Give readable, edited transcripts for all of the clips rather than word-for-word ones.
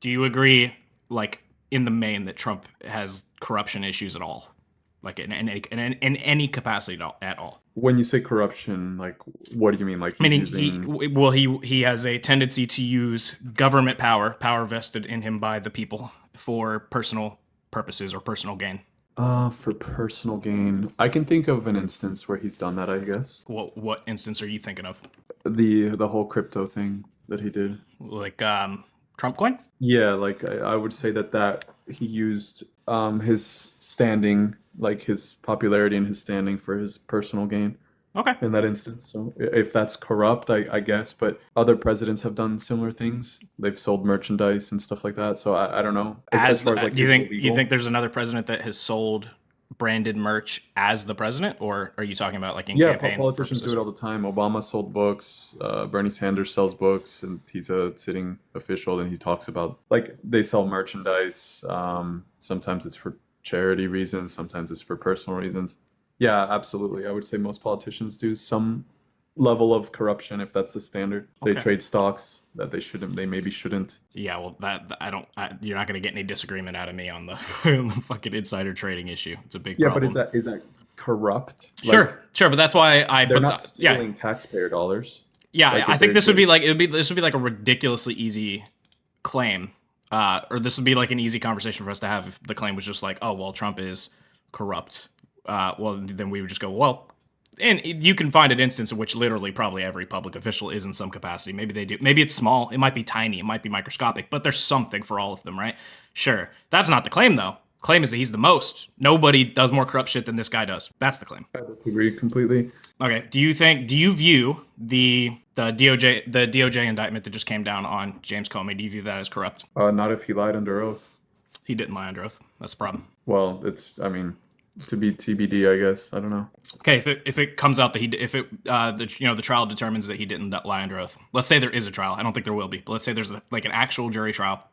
Do you agree, like in the main, that Trump has corruption issues at all, like in any capacity at all? When you say corruption, like, what do you mean? Like he's Meaning he using. well he has a tendency to use government power vested in him by the people for personal purposes or personal gain. For personal gain, I can think of an instance where he's done that, I guess. What instance are you thinking of? The whole crypto thing that he did. Like Trump coin? Yeah, like I would say that he used his standing, like his popularity and his standing for his personal gain Okay. in that instance. So if that's corrupt, I guess, but other presidents have done similar things. They've sold merchandise and stuff like that. So I don't know. As As far as like do you is it think illegal? there's another president that has sold branded merch as the president, or are you talking about like in Yeah, campaign politicians do purposes? it all the time. Obama sold books. Bernie Sanders sells books, and he's a sitting official, and he talks about like they sell merchandise. Sometimes it's for charity reasons, sometimes it's for personal reasons. Yeah, absolutely. I would say most politicians do some level of corruption if that's the standard. They Okay. trade stocks that they shouldn't, they maybe shouldn't. Yeah, well, I don't. You're not going to get any disagreement out of me on the, on the fucking insider trading issue. It's a big Yeah, but is problem. that corrupt? Like Sure, but that's why I they're put not the yeah, stealing taxpayer dollars. yeah. Like I if think they're this would be doing. like this would be like a ridiculously easy claim, or this would be like an easy conversation for us to have if the claim was just like, oh well, Trump is corrupt. Well, then we would just go, well, and you can find an instance in which literally probably every public official is in some capacity. Maybe they do. Maybe it's small. It might be tiny. It might be microscopic. But there's something for all of them, right? Sure. That's not the claim, though. Claim is that he's the most. Nobody does more corrupt shit than this guy does. That's the claim. I disagree completely. Okay. Do you view the DOJ indictment that just came down on James Comey? Do you view that as corrupt? Not if he lied under oath. He didn't lie under oath. That's the problem. Well, it's, I mean, to be TBD, I guess. I don't know. Okay, if it comes out that the trial determines that he didn't lie under oath. Let's say there is a trial. I don't think there will be, but let's say there's like an actual jury trial,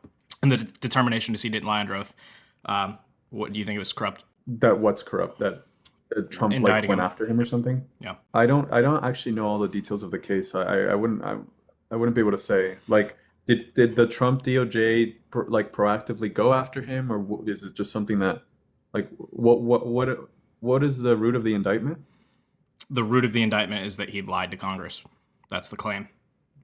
and the determination is he didn't lie under oath. What do you think it was corrupt? That what's corrupt? That Trump like Indicting went him. after him or something? Yeah. I don't actually know all the details of the case. I wouldn't be able to say. Like, did the Trump DOJ like proactively go after him, or is it just something that like what is the root of the indictment? The root of the indictment is that he lied to Congress. That's the claim.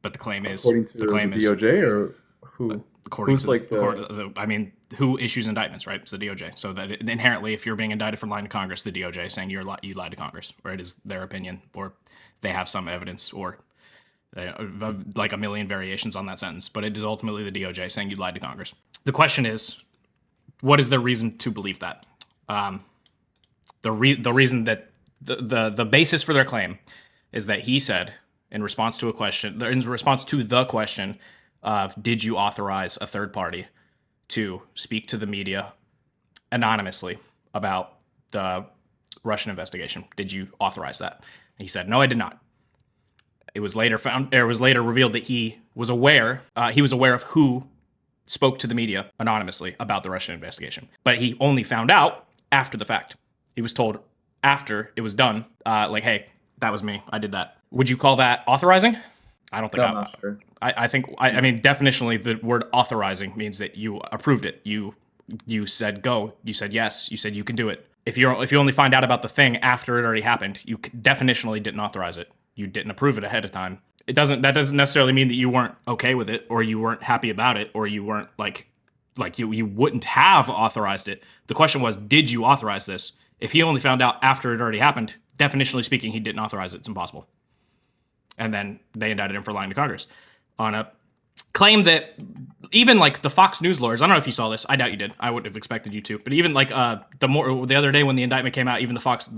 But According to the the claim is DOJ or who? according Who's to like the. I mean, who issues indictments, right? It's the DOJ. So that inherently, if you're being indicted for lying to Congress, the DOJ is saying you lied to Congress, or it is their opinion, or they have some evidence, or like a million variations on that sentence. But it is ultimately the DOJ saying you lied to Congress. The question is, what is their reason to believe that? The reason that the basis for their claim is that he said in response to the question of did you authorize a third party to speak to the media anonymously about the Russian investigation? Did you authorize that? He said, no, I did not. It was later revealed that he was aware of who spoke to the media anonymously about the Russian investigation, but he only found out after the fact. He was told after it was done, like, hey, that was me. I did that. Would you call that authorizing? I don't think I'm not sure. I think I mean definitionally the word authorizing means that you approved it. You said go. You said yes. You said you can do it. If you only find out about the thing after it already happened, you definitionally didn't authorize it. You didn't approve it ahead of time. That doesn't necessarily mean that you weren't okay with it, or you weren't happy about it, or you weren't like you wouldn't have authorized it. The question was, did you authorize this? If he only found out after it already happened, definitionally speaking, he didn't authorize it. It's impossible. And then they indicted him for lying to Congress on a claim that even like the Fox News lawyers, I don't know if you saw this. I doubt you did. I wouldn't have expected you to. But even like the other day when the indictment came out, even the Fox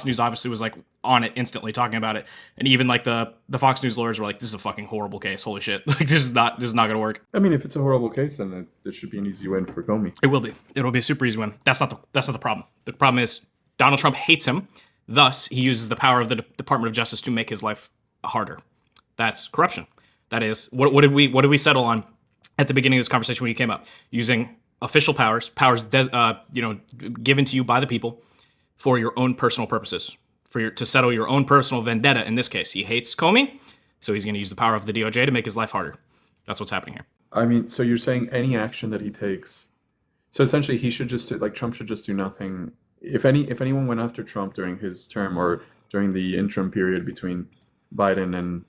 News obviously was like on it instantly talking about it. And even like the Fox News lawyers were like, this is a fucking horrible case. Holy shit. Like this is not going to work. I mean, if it's a horrible case, then there should be an easy win for Comey. It will be. It'll be a super easy win. That's not the problem. The problem is Donald Trump hates him. Thus, he uses the power of the Department of Justice to make his life harder. That's corruption. That is what did we settle on at the beginning of this conversation when you came up? Using official powers given to you by the people for your own personal purposes, to settle your own personal vendetta. In this case, he hates Comey, so he's going to use the power of the DOJ to make his life harder. That's what's happening here. I mean, so you're saying any action that he takes. So essentially, he should just like Trump should just do nothing. If anyone went after Trump during his term or during the interim period between Biden and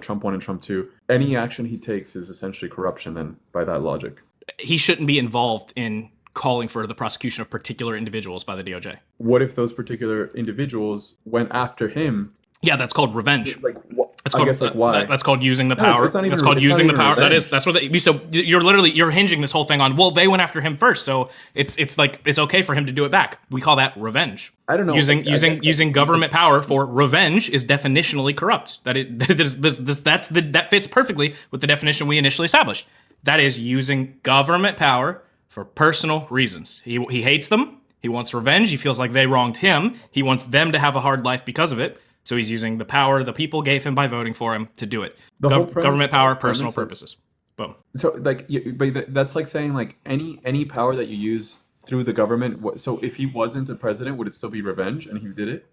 Trump 1 and Trump 2, any action he takes is essentially corruption. Then by that logic, He shouldn't be involved in calling for the prosecution of particular individuals by the DOJ. what if those particular individuals went after him? Yeah, that's called revenge. Like, what? That's I called, guess like why? That's called using the No, power. it's not even- That's called it's not using the even power. That revenge. is. That's what. So you're hinging this whole thing on. Well, they went after him first, so it's like it's okay for him to do it back. We call that revenge. I don't know. Using government power for revenge is definitionally corrupt. That fits perfectly with the definition we initially established. That is using government power for personal reasons. He hates them. He wants revenge. He feels like they wronged him. He wants them to have a hard life because of it. So he's using the power the people gave him by voting for him to do it. The whole premise- Government power, premise personal of- purposes. Boom. So like, but that's like saying like any power that you use through the government. So if he wasn't a president, would it still be revenge? And he did it.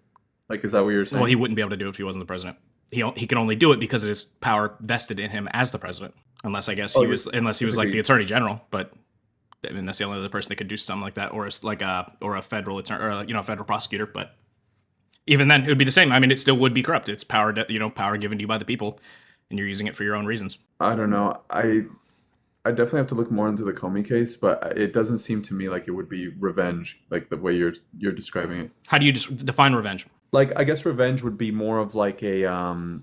Like, is that what you're saying? Well, he wouldn't be able to do it if he wasn't the president. He can only do it because it is power vested in him as the president. Unless I guess he was like the attorney general, but I mean that's the only other person that could do something like that, or a federal attorney, or a federal prosecutor. But even then, it would be the same. I mean, it still would be corrupt. It's power, power given to you by the people, and you're using it for your own reasons. I don't know. I definitely have to look more into the Comey case, but it doesn't seem to me like it would be revenge, like the way you're describing it. How do you define revenge? Like, I guess revenge would be more of like a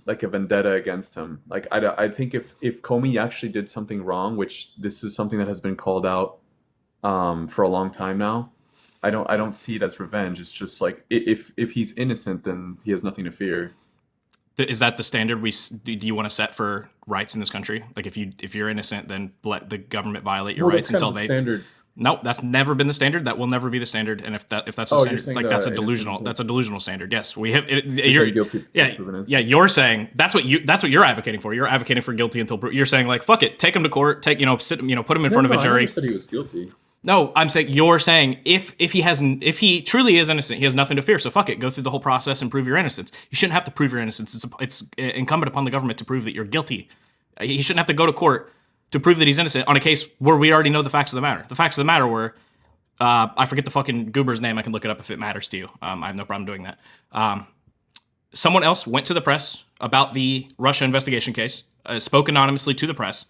vendetta against him. Like, I think if Comey actually did something wrong, which this is something that has been called out for a long time now, I don't see it as revenge. It's just like if he's innocent, then he has nothing to fear. Is that the standard do you want to set for rights in this country? Like if you're innocent, then let the government violate your rights until they. Standard. Nope, that's never been the standard. That will never be the standard. And if that's the standard, like that's a delusional standard. Yes, we have. You're guilty. Yeah. You're saying that's what you're advocating for. You're advocating for guilty until you're saying like fuck it, take him to court, put him in front of a jury. I said he was guilty. No, I'm saying you're saying if he truly is innocent, he has nothing to fear. So fuck it, go through the whole process and prove your innocence. You shouldn't have to prove your innocence. It's incumbent upon the government to prove that you're guilty. He shouldn't have to go to court to prove that he's innocent on a case where we already know the facts of the matter. The facts of the matter were, I forget the fucking goober's name. I can look it up if it matters to you. I have no problem doing that. Someone else went to the press about the Russia investigation case, spoke anonymously to the press.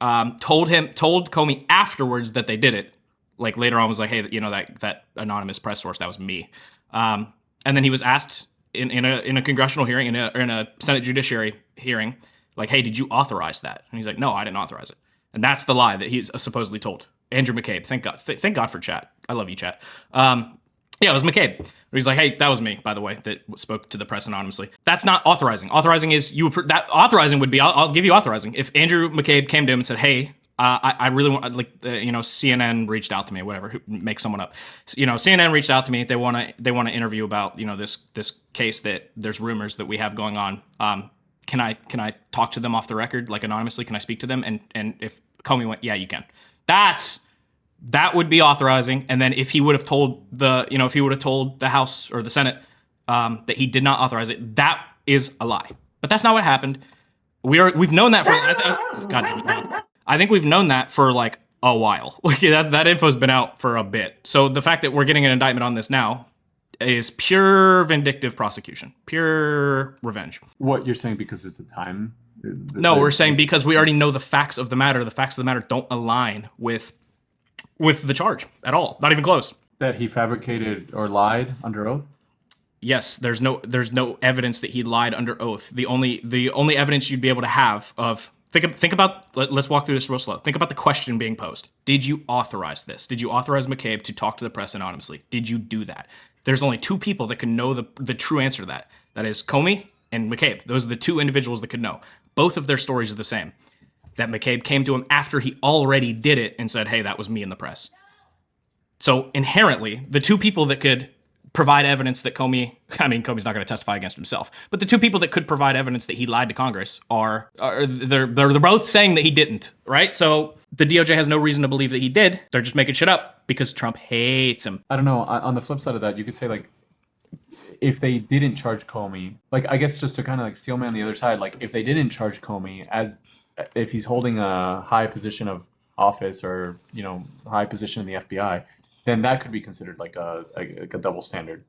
Told Comey afterwards that they did it. Like later on was like, hey, that anonymous press source, that was me. And then he was asked in a congressional hearing, in a Senate Judiciary hearing, like, hey, did you authorize that? And he's like, no, I didn't authorize it. And that's the lie that he's supposedly told. Andrew McCabe, thank God, thank God for chat. I love you, chat. Yeah, it was McCabe. He's like, hey, that was me, by the way, that spoke to the press anonymously. That's not authorizing. Authorizing is authorizing would be, I'll give you authorizing. If Andrew McCabe came to him and said, hey, I really want, CNN reached out to me, whatever, make someone up. CNN reached out to me. They want to interview about, this case that there's rumors that we have going on. Can I talk to them off the record, like anonymously? Can I speak to them? And if Comey went, yeah, you can. That would be authorizing. And then if he would have told the House or the Senate that he did not authorize it, that is a lie. But that's not what happened. We've known that for God damn it. I think we've known that for like a while. Like that info's been out for a bit. So the fact that we're getting an indictment on this now is pure vindictive prosecution, pure revenge. What you're saying because it's a time? No, we're saying because we already know the facts of the matter. The facts of the matter don't align with the charge at all. Not even close. That he fabricated or lied under oath? Yes, there's no evidence that he lied under oath. The only evidence you'd be able to have of think about, let's walk through this real slow. Think about the question being posed. Did you authorize this? Did you authorize McCabe to talk to the press anonymously? Did you do that? There's only two people that can know the true answer to that. That is Comey and McCabe. Those are the two individuals that could know. Both of their stories are the same. That McCabe came to him after he already did it and said, hey, that was me in the press. So inherently, the two people that could provide evidence that Comey's not going to testify against himself, but the two people that could provide evidence that he lied to Congress they're both saying that he didn't, right? So the DOJ has no reason to believe that he did. They're just making shit up because Trump hates him. I don't know. On the flip side of that, you could say like, if they didn't charge Comey, like I guess just to kind of like steel man the other side, like if they didn't charge Comey as if he's holding a high position of office or high position in the FBI, then that could be considered like a double standard.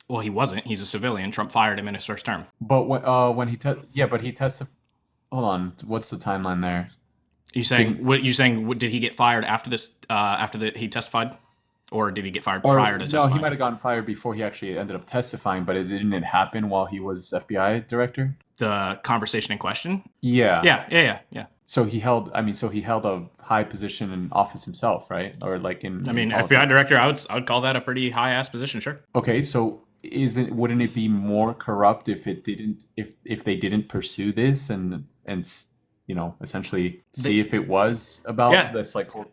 Well, he wasn't. He's a civilian. Trump fired him in his first term. But when he testified. Hold on, what's the timeline there? You saying what? You saying did he get fired after this? He testified, or did he get fired prior to testifying? No, he might have gotten fired before he actually ended up testifying. But didn't it happen while he was FBI director? The conversation in question. Yeah. Yeah. So he held a high position in office himself, right? Or like in. I mean, FBI director. I would call that a pretty high ass position, sure. Okay, so wouldn't it be more corrupt if they didn't pursue this and essentially see if it was about this like whole.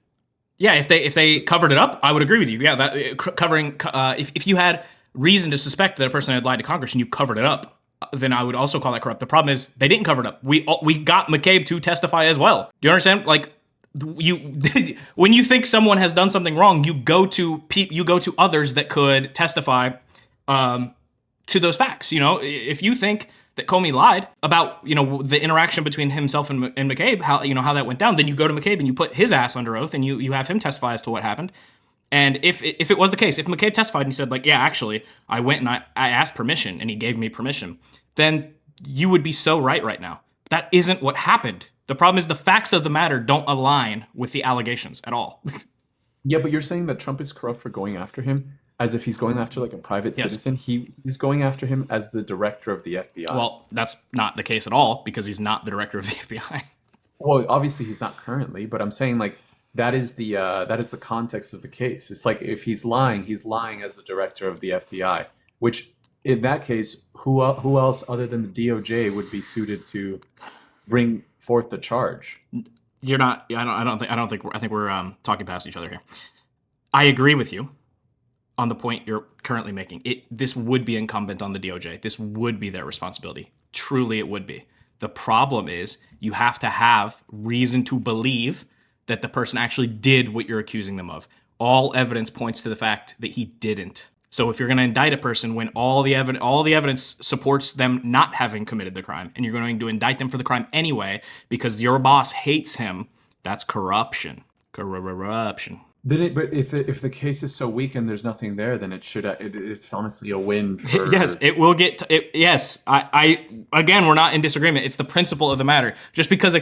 Yeah, if they covered it up, I would agree with you. Yeah, that covering if you had reason to suspect that a person had lied to Congress and you covered it up, then I would also call that corrupt. The problem is they didn't cover it up. We got McCabe to testify as well. Do you understand? Like when you think someone has done something wrong, you go to others that could testify to those facts. If you think that Comey lied about, the interaction between himself and McCabe, how that went down, then you go to McCabe and you put his ass under oath and you have him testify as to what happened. And if it was the case, if McCabe testified and he said, like, yeah, actually, I went and I asked permission and he gave me permission, then you would be so right now. That isn't what happened. The problem is the facts of the matter don't align with the allegations at all. Yeah, but you're saying that Trump is corrupt for going after him as if he's going after like a private citizen. He's going after him as the director of the FBI. Well, that's not the case at all because he's not the director of the FBI. Well, obviously he's not currently, but I'm saying like that is the context of the case. It's like if he's lying as the director of the FBI, which in that case, who else other than the DOJ would be suited to bring forth the charge? You're not. I think we're talking past each other here. I agree with you on the point you're currently making. This would be incumbent on the DOJ. This would be their responsibility. Truly, it would be. The problem is you have to have reason to believe that the person actually did what you're accusing them of. All evidence points to the fact that he didn't. So if you're going to indict a person when all the evidence supports them not having committed the crime, and you're going to indict them for the crime anyway because your boss hates him, that's corruption. Corruption. But if the case is so weak and there's nothing there, then it's honestly a win. Yes, it will get. Yes, I again, we're not in disagreement. It's the principle of the matter. Just because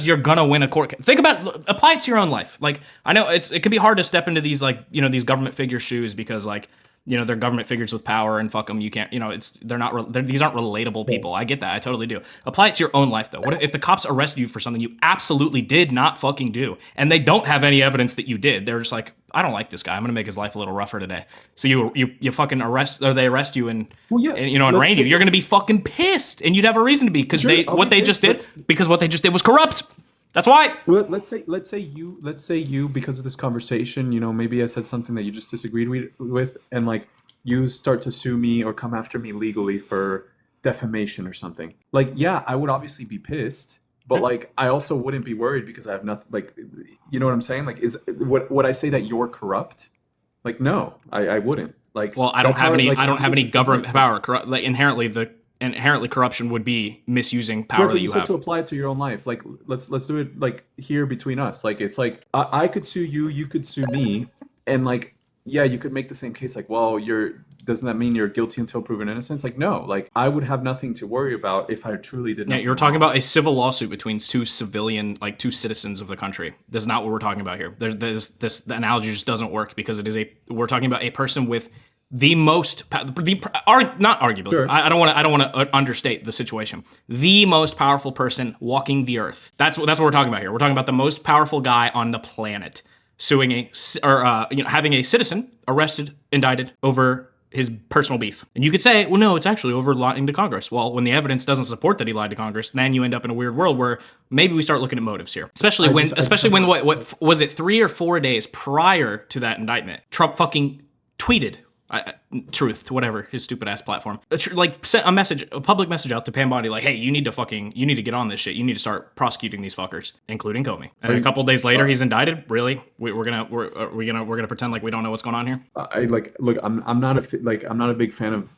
you're gonna win a court case, apply it to your own life. Like I know it can be hard to step into these these government figure shoes because they're government figures with power and fuck them. You can't, these aren't relatable people. I get that. I totally do. Apply it to your own life though. What if the cops arrest you for something you absolutely did not fucking do and they don't have any evidence that you did? They're just like, I don't like this guy. I'm going to make his life a little rougher today. So you fucking they arrest you and arraign you. You're going to be fucking pissed and you'd have a reason to be because what they just did was corrupt. That's why. Well, let's say you because of this conversation, maybe I said something that you just disagreed with, and like you start to sue me or come after me legally for defamation or something. Like, yeah, I would obviously be pissed, but like I also wouldn't be worried because I have nothing. Like, you know what I'm saying? Like, is would I say that you're corrupt? Like, no, I wouldn't. Like, well, I don't have any government power. Inherently corruption would be misusing power that you have. To apply it to your own life. Like let's do it like here between us. Like it's like I could sue you, you could sue me, and like yeah, you could make the same case like, well, doesn't that mean you're guilty until proven innocent? Like no, like I would have nothing to worry about if I truly did not. Yeah, you're talking about a civil lawsuit between two citizens of the country. That's not what we're talking about here. The analogy just doesn't work because we're talking about a person with the most, not arguably, sure. I don't want to understate the situation. The most powerful person walking the earth. That's what we're talking about here. We're talking about the most powerful guy on the planet suing having a citizen arrested, indicted over his personal beef. And you could say, well, no, it's actually over lying to Congress. Well, when the evidence doesn't support that he lied to Congress, then you end up in a weird world where maybe we start looking at motives here. Especially when what was it, 3 or 4 days prior to that indictment, Trump fucking tweeted. Truth to whatever his stupid ass platform, like sent a public message out to Pam Bondi, like, hey, you need to get on this shit. You need to start prosecuting these fuckers, including Comey. And a couple days later, he's indicted. Really, we're gonna pretend like we don't know what's going on here. I'm not a big fan of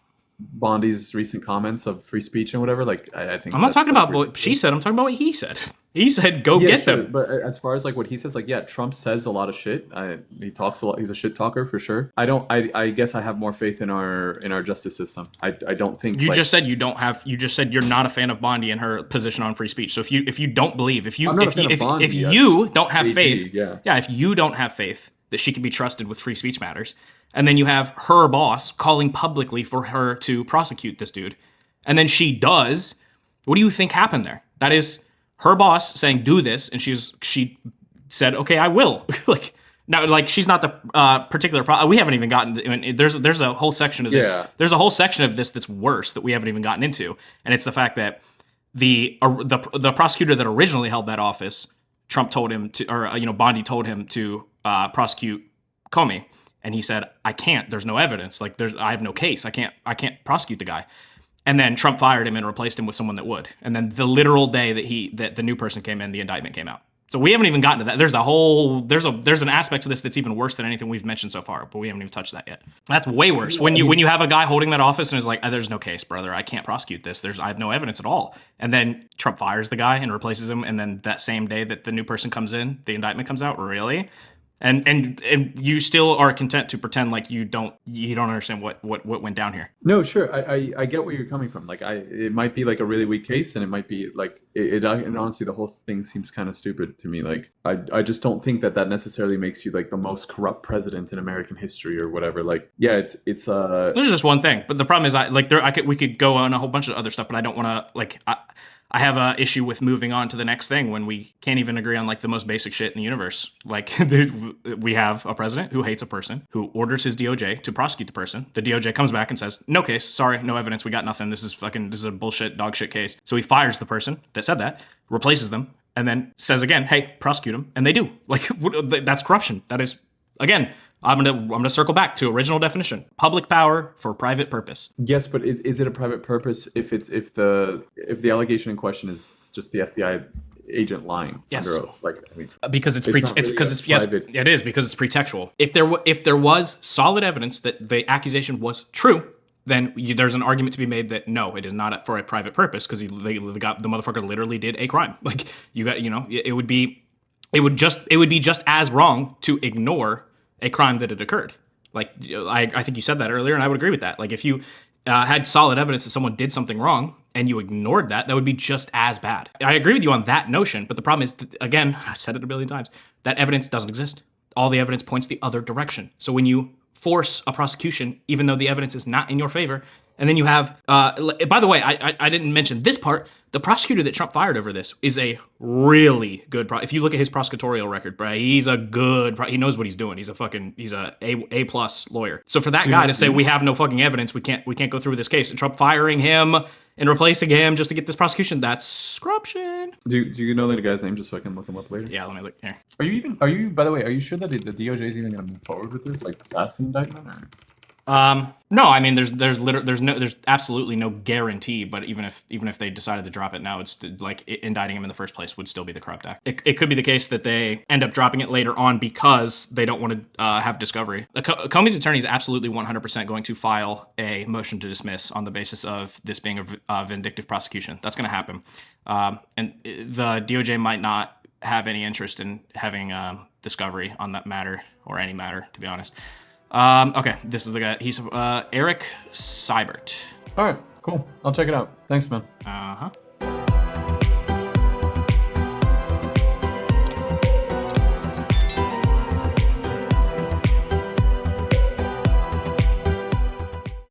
Bondi's recent comments of free speech and whatever. Like, I think I'm not that's, talking like, about what she said. I'm talking about what he said. He said, "Go yeah, get sure. them." But as far as like what he says, like, yeah, Trump says a lot of shit. He talks a lot. He's a shit talker for sure. I don't. I guess I have more faith in our justice system. I don't think You like, just said you don't have. You just said you're not a fan of Bondi and her position on free speech. So if you don't believe, if you I'm not a if fan you of Bondi, if you don't have AG, faith, yeah. if you don't have faith that she can be trusted with free speech matters, and then you have her boss calling publicly for her to prosecute this dude, and then she does, what do you think happened there? That is her boss saying do this, and she said okay, I will. Like. Now, like she's not the particular we haven't even gotten. I mean, there's a whole section of this. Yeah. There's a whole section of this that's worse that we haven't even gotten into, and it's the fact that the prosecutor that originally held that office, Trump told him to, or Bondi told him to prosecute Comey, and he said, "I can't. There's no evidence. Like I have no case. I can't prosecute the guy." And then Trump fired him and replaced him with someone that would. And then the literal day that the new person came in, the indictment came out. So we haven't even gotten to that. There's an aspect to this that's even worse than anything we've mentioned so far, but we haven't even touched that yet. That's way worse. When you have a guy holding that office and is like, there's no case, brother. I can't prosecute this. I have no evidence at all. And then Trump fires the guy and replaces him. And then that same day that the new person comes in, the indictment comes out. Really? And you still are content to pretend like you don't understand what went down here. No, sure. I get where you're coming from. Like, it might be like a really weak case, and it might be like and honestly, the whole thing seems kind of stupid to me. Like, I just don't think that necessarily makes you like the most corrupt president in American history or whatever. Like, yeah, it's This is just one thing, but the problem is we could go on a whole bunch of other stuff, but I don't want to I have a issue with moving on to the next thing when we can't even agree on like the most basic shit in the universe. Like we have a president who hates a person, who orders his DOJ to prosecute the person. The DOJ comes back and says, no case, sorry, no evidence, we got nothing. This is a bullshit dog shit case. So he fires the person that said that, replaces them, and then says again, hey, prosecute him. And they do. Like that's corruption. That is, again, I'm gonna circle back to original definition: public power for private purpose. Yes, but is it a private purpose if the allegation in question is just the FBI agent lying under oath? Like, I mean, because it is because it's pretextual. If there was solid evidence that the accusation was true, then there's an argument to be made that no, it is not for a private purpose because the motherfucker literally did a crime. Like it would be just as wrong to ignore a crime that had occurred. Like I think you said that earlier, and I would agree with that. Like if you had solid evidence that someone did something wrong and you ignored that would be just as bad. I agree with you on that notion, but the problem is, again, I've said it a billion times, that evidence doesn't exist. All the evidence points the other direction. So when you force a prosecution, even though the evidence is not in your favor, and then you have, by the way, I didn't mention this part. The prosecutor that Trump fired over this is a really good. If you look at his prosecutorial record, bro, he's a good. He knows what he's doing. He's a A plus lawyer. So for that guy to say we have no fucking evidence, we can't go through with this case, and Trump firing him and replacing him just to get this prosecution, that's corruption. Do you know the guy's name just so I can look him up later? Yeah, let me look here. Are you? By the way, are you sure that the DOJ is even going to move forward with it, like past the indictment? Or? No, I mean, there's absolutely no guarantee, but even if they decided to drop it now, it's like indicting him in the first place would still be the corrupt act. It could be the case that they end up dropping it later on because they don't want to have discovery. Comey's attorney is absolutely 100% going to file a motion to dismiss on the basis of this being a vindictive prosecution. That's going to happen. And the DOJ might not have any interest in having discovery on that matter or any matter, to be honest. Okay, this is the guy. He's Eric Seibert. All right, cool. I'll check it out. Thanks, man. Uh-huh.